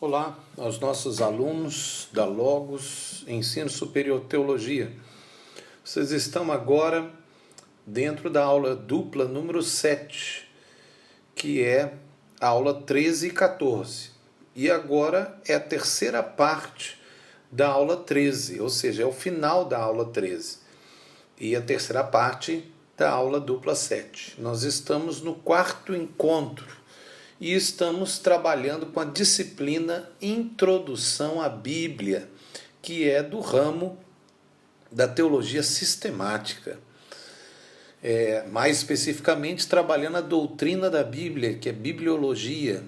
Olá aos nossos alunos da Logos Ensino Superior Teologia. Vocês estão agora dentro da aula dupla número 7, que é a aula 13 e 14. E agora é a terceira parte da aula 13, ou seja, é o final da aula 13. E a terceira parte da aula dupla 7. Nós estamos no quarto encontro e estamos trabalhando com a disciplina Introdução à Bíblia, que é do ramo da teologia sistemática. Mais especificamente, trabalhando a doutrina da Bíblia, que é bibliologia,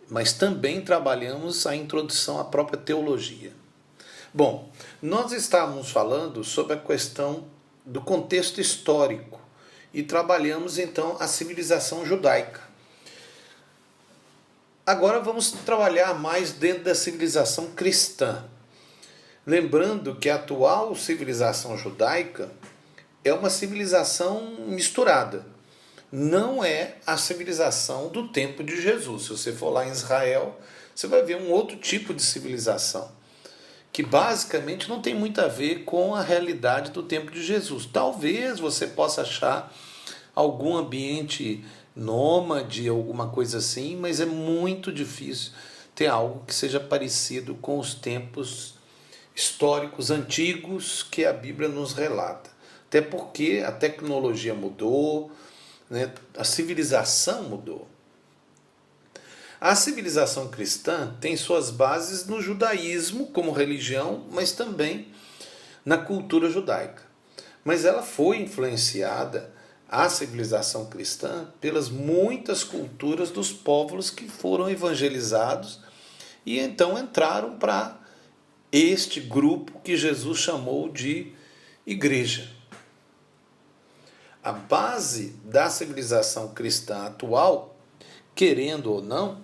mas também trabalhamos a introdução à própria teologia. Bom, nós estávamos falando sobre a questão do contexto histórico e trabalhamos então a civilização judaica. Agora vamos trabalhar mais dentro da civilização cristã. Lembrando que a atual civilização judaica é uma civilização misturada. Não é a civilização do tempo de Jesus. Se você for lá em Israel, você vai ver um outro tipo de civilização, que basicamente não tem muito a ver com a realidade do tempo de Jesus. Talvez você possa achar algum ambiente nômade, alguma coisa assim, mas é muito difícil ter algo que seja parecido com os tempos históricos antigos que a Bíblia nos relata. Até porque a tecnologia mudou, né? A civilização mudou. A civilização cristã tem suas bases no judaísmo como religião, mas também na cultura judaica. Mas ela foi influenciada, a civilização cristã, pelas muitas culturas dos povos que foram evangelizados e então entraram para este grupo que Jesus chamou de igreja. A base da civilização cristã atual, querendo ou não,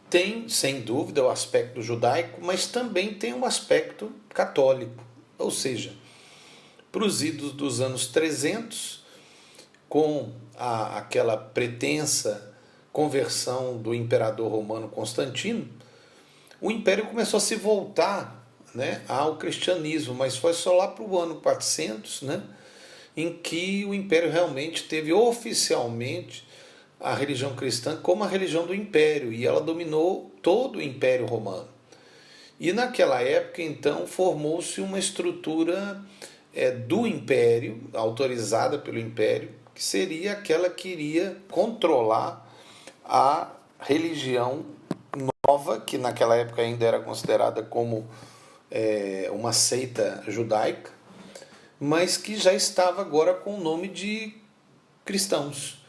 tem, sem dúvida, o aspecto judaico, mas também tem um aspecto católico. Ou seja, para os idos dos anos 300, com aquela pretensa conversão do imperador romano Constantino, o império começou a se voltar, né, ao cristianismo, mas foi só lá para o ano 400, né, em que o império realmente teve oficialmente a religião cristã como a religião do império, e ela dominou todo o império romano. E naquela época, então, formou-se uma estrutura do império, autorizada pelo império, que seria aquela que iria controlar a religião nova, que naquela época ainda era considerada como uma seita judaica, mas que já estava agora com o nome de cristãos,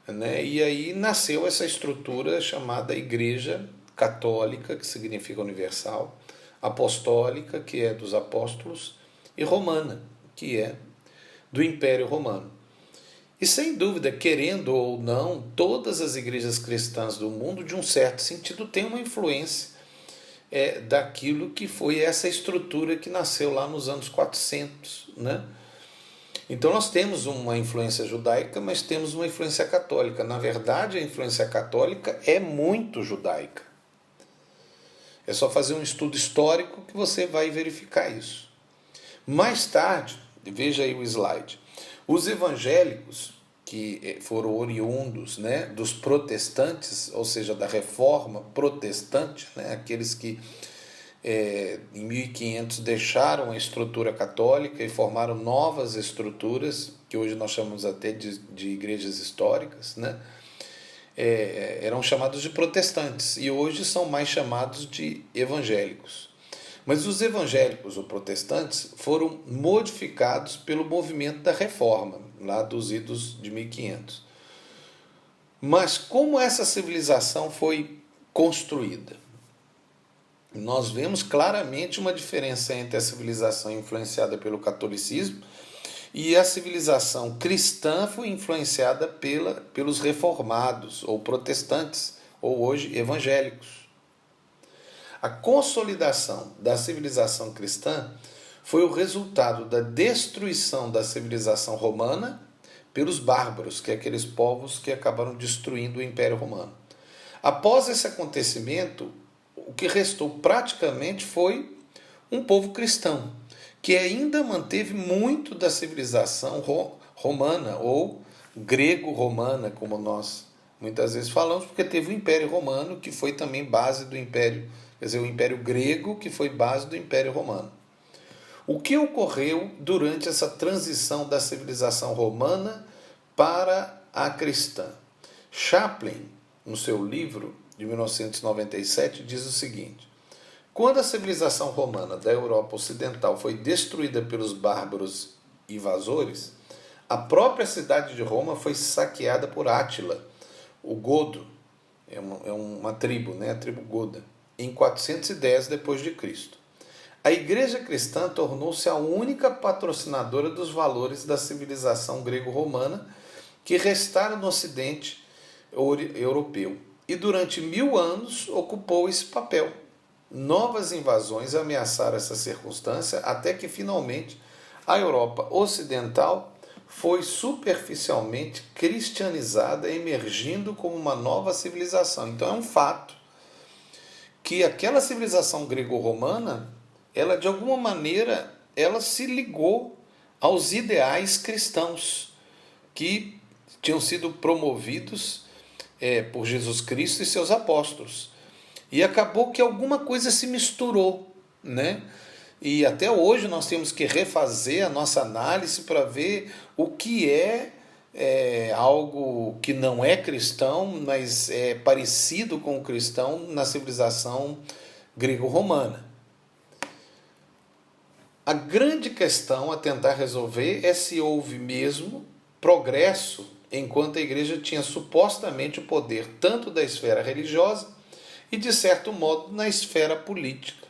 né? E aí nasceu essa estrutura chamada Igreja Católica, que significa universal, Apostólica, que é dos apóstolos, e Romana, que é do Império Romano. E sem dúvida, querendo ou não, todas as igrejas cristãs do mundo, de um certo sentido, têm uma influência daquilo que foi essa estrutura que nasceu lá nos anos 400, né? Então nós temos uma influência judaica, mas temos uma influência católica. Na verdade, a influência católica é muito judaica. É só fazer um estudo histórico que você vai verificar isso. Mais tarde, veja aí o slide, os evangélicos, que foram oriundos, né, dos protestantes, ou seja, da reforma protestante, né, aqueles que em 1500 deixaram a estrutura católica e formaram novas estruturas, que hoje nós chamamos até de igrejas históricas, né, eram chamados de protestantes e hoje são mais chamados de evangélicos. Mas os evangélicos ou protestantes foram modificados pelo movimento da reforma, lá dos idos de 1500. Mas como essa civilização foi construída? Nós vemos claramente uma diferença entre a civilização influenciada pelo catolicismo e a civilização cristã foi influenciada pelos reformados ou protestantes, ou hoje evangélicos. A consolidação da civilização cristã foi o resultado da destruição da civilização romana pelos bárbaros, que é aqueles povos que acabaram destruindo o Império Romano. Após esse acontecimento, o que restou praticamente foi um povo cristão, que ainda manteve muito da civilização romana, ou grego-romana, como nós muitas vezes falamos, porque teve o Império Romano, que foi também base do Império, quer dizer, o Império Grego, que foi base do Império Romano. O que ocorreu durante essa transição da civilização romana para a cristã? Chaplin, no seu livro de 1997, diz o seguinte: quando a civilização romana da Europa Ocidental foi destruída pelos bárbaros invasores, a própria cidade de Roma foi saqueada por Átila, o Godo, é uma tribo, né? A tribo Goda, em 410 d.C. A Igreja Cristã tornou-se a única patrocinadora dos valores da civilização grego-romana que restaram no Ocidente europeu e durante 1000 anos ocupou esse papel. Novas invasões ameaçaram essa circunstância até que finalmente a Europa Ocidental foi superficialmente cristianizada, emergindo como uma nova civilização. Então é um fato que aquela civilização grego-romana, ela de alguma maneira, ela se ligou aos ideais cristãos que tinham sido promovidos por Jesus Cristo e seus apóstolos. E acabou que alguma coisa se misturou, né? E até hoje nós temos que refazer a nossa análise para ver o que é algo que não é cristão, mas é parecido com o cristão na civilização grego-romana. A grande questão a tentar resolver é se houve mesmo progresso enquanto a igreja tinha supostamente o poder tanto da esfera religiosa e, de certo modo, na esfera política.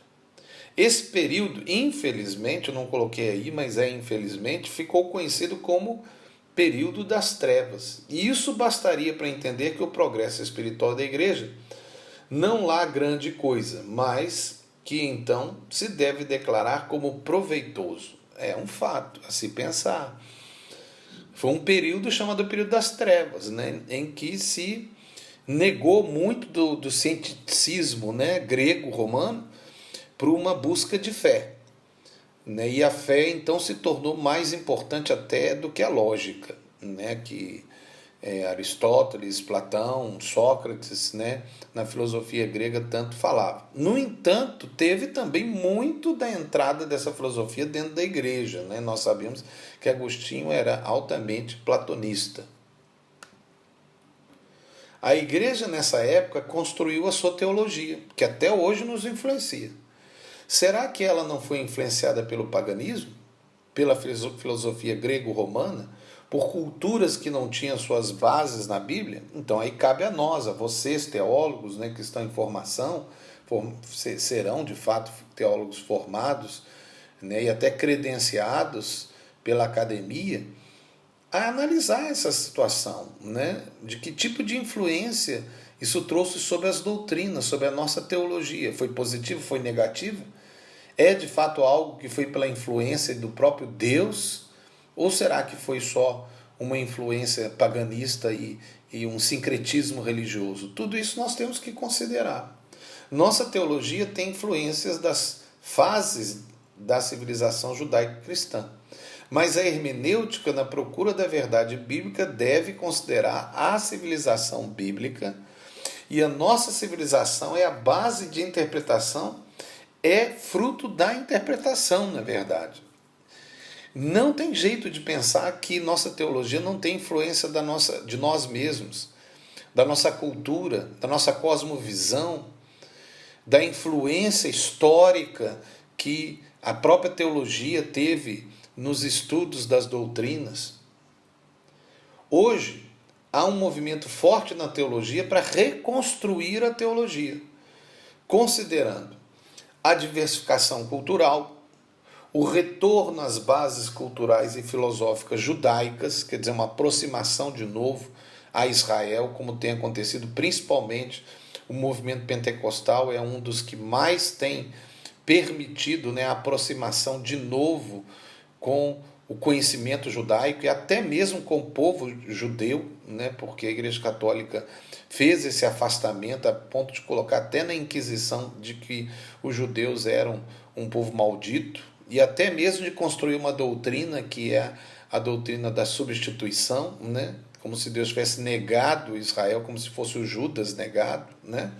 Esse período, infelizmente, eu não coloquei aí, mas infelizmente, ficou conhecido como período das trevas. E isso bastaria para entender que o progresso espiritual da igreja não há grande coisa, mas que então se deve declarar como proveitoso. É um fato a se pensar. Foi um período chamado período das trevas, né, em que se negou muito do cientificismo, né, grego-romano para uma busca de fé. Né, e a fé então se tornou mais importante até do que a lógica, né, que Aristóteles, Platão, Sócrates, né, na filosofia grega tanto falavam. No entanto, teve também muito da entrada dessa filosofia dentro da igreja. Né? Nós sabemos que Agostinho era altamente platonista. A igreja nessa época construiu a sua teologia, que até hoje nos influencia. Será que ela não foi influenciada pelo paganismo? Pela filosofia grego-romana? Por culturas que não tinham suas bases na Bíblia? Então aí cabe a nós, a vocês teólogos, né, que estão em formação, serão de fato teólogos formados, né, e até credenciados pela academia, a analisar essa situação, né, de que tipo de influência isso trouxe sobre as doutrinas, sobre a nossa teologia. Foi positivo, foi negativo? É de fato algo que foi pela influência do próprio Deus? Ou será que foi só uma influência paganista e um sincretismo religioso? Tudo isso nós temos que considerar. Nossa teologia tem influências das fases da civilização judaico-cristã. Mas a hermenêutica, na procura da verdade bíblica, deve considerar a civilização bíblica, e a nossa civilização é a base de interpretação, é fruto da interpretação, na verdade. Não tem jeito de pensar que nossa teologia não tem influência de nós mesmos, da nossa cultura, da nossa cosmovisão, da influência histórica que a própria teologia teve nos estudos das doutrinas. Hoje, há um movimento forte na teologia para reconstruir a teologia, considerando a diversificação cultural, o retorno às bases culturais e filosóficas judaicas, quer dizer, uma aproximação de novo a Israel, como tem acontecido principalmente o movimento pentecostal, é um dos que mais tem permitido, né, a aproximação de novo com o conhecimento judaico e até mesmo com o povo judeu, né, porque a Igreja Católica fez esse afastamento a ponto de colocar até na Inquisição de que os judeus eram um povo maldito, e até mesmo de construir uma doutrina que é a doutrina da substituição, né, como se Deus tivesse negado Israel, como se fosse o Judas negado, né?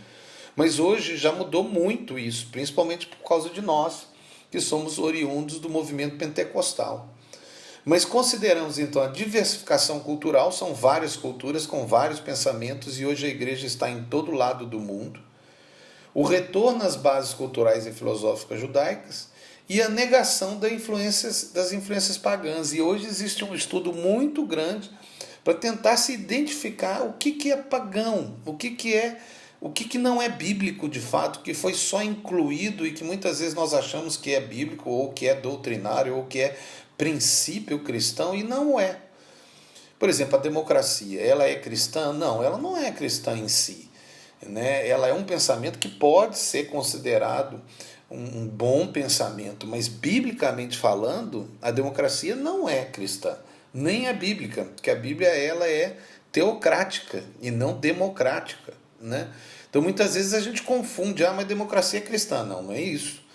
Mas hoje já mudou muito isso, principalmente por causa de nós, que somos oriundos do movimento pentecostal. Mas consideramos então a diversificação cultural, são várias culturas com vários pensamentos, e hoje a igreja está em todo lado do mundo. O retorno às bases culturais e filosóficas judaicas e a negação das influências pagãs. E hoje existe um estudo muito grande para tentar se identificar o que é pagão, o que não é bíblico de fato, que foi só incluído e que muitas vezes nós achamos que é bíblico, ou que é doutrinário, ou que é princípio cristão, e não é. Por exemplo, a democracia, ela é cristã? Não, ela não é cristã em si, né? Ela é um pensamento que pode ser considerado um bom pensamento, mas biblicamente falando, a democracia não é cristã, nem é bíblica, porque a Bíblia ela é teocrática e não democrática, né? Então muitas vezes a gente confunde, mas democracia é cristã. Não, não é isso.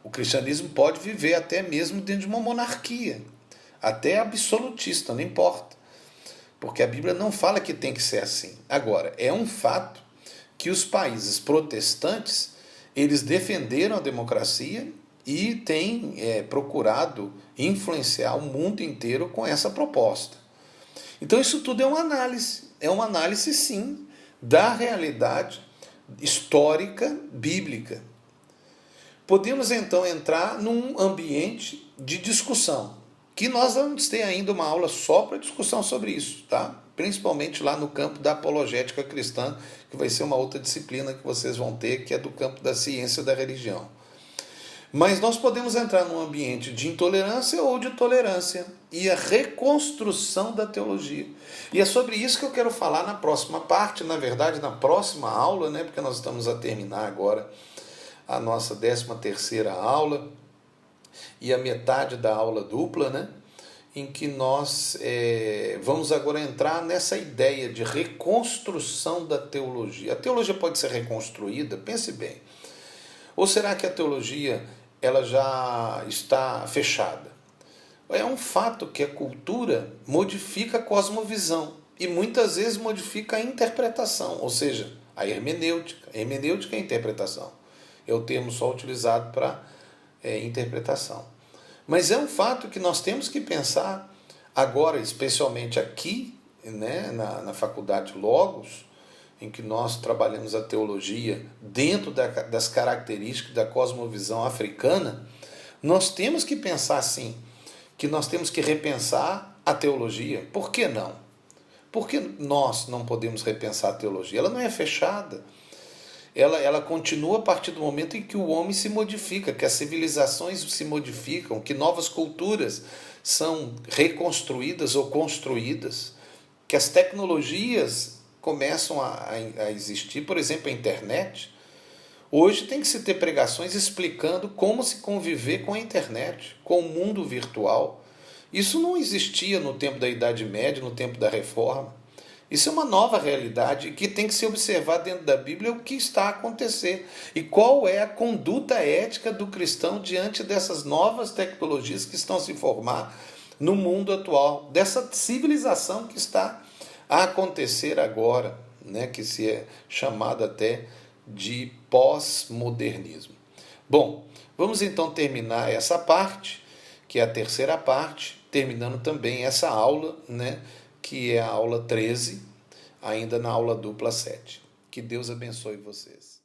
O cristianismo pode viver até mesmo dentro de uma monarquia, até absolutista, não importa, porque a Bíblia não fala que tem que ser assim. Agora, é um fato que os países protestantes, eles defenderam a democracia e têm procurado influenciar o mundo inteiro com essa proposta. Então isso tudo é uma análise sim, da realidade histórica bíblica. Podemos então entrar num ambiente de discussão, que nós vamos ter ainda uma aula só para discussão sobre isso, tá? Principalmente lá no campo da apologética cristã, que vai ser uma outra disciplina que vocês vão ter, que é do campo da ciência da religião. Mas nós podemos entrar num ambiente de intolerância ou de tolerância, e a reconstrução da teologia. E é sobre isso que eu quero falar na próxima parte, na verdade, na próxima aula, né? Porque nós estamos a terminar agora a nossa 13ª aula e a metade da aula dupla, né? Em que nós vamos agora entrar nessa ideia de reconstrução da teologia. A teologia pode ser reconstruída? Pense bem. Ou será que a teologia ela já está fechada? É um fato que a cultura modifica a cosmovisão e muitas vezes modifica a interpretação, ou seja, a hermenêutica. A hermenêutica é a interpretação. É o termo só utilizado para interpretação. Mas é um fato que nós temos que pensar agora, especialmente aqui, né, na Faculdade Logos, em que nós trabalhamos a teologia dentro das características da cosmovisão africana, nós temos que pensar assim, que nós temos que repensar a teologia. Por que não? Por que nós não podemos repensar a teologia? Ela não é fechada. Ela continua a partir do momento em que o homem se modifica, que as civilizações se modificam, que novas culturas são reconstruídas ou construídas, que as tecnologias começam a existir, por exemplo, a internet. Hoje tem que se ter pregações explicando como se conviver com a internet, com o mundo virtual. Isso não existia no tempo da Idade Média, no tempo da Reforma. Isso é uma nova realidade que tem que se observar dentro da Bíblia o que está a acontecer e qual é a conduta ética do cristão diante dessas novas tecnologias que estão a se formar no mundo atual, dessa civilização que está a acontecer agora, né, que se é chamada até de pós-modernismo. Bom, vamos então terminar essa parte, que é a 3ª parte, terminando também essa aula, né, que é a aula 13, ainda na aula dupla 7. Que Deus abençoe vocês.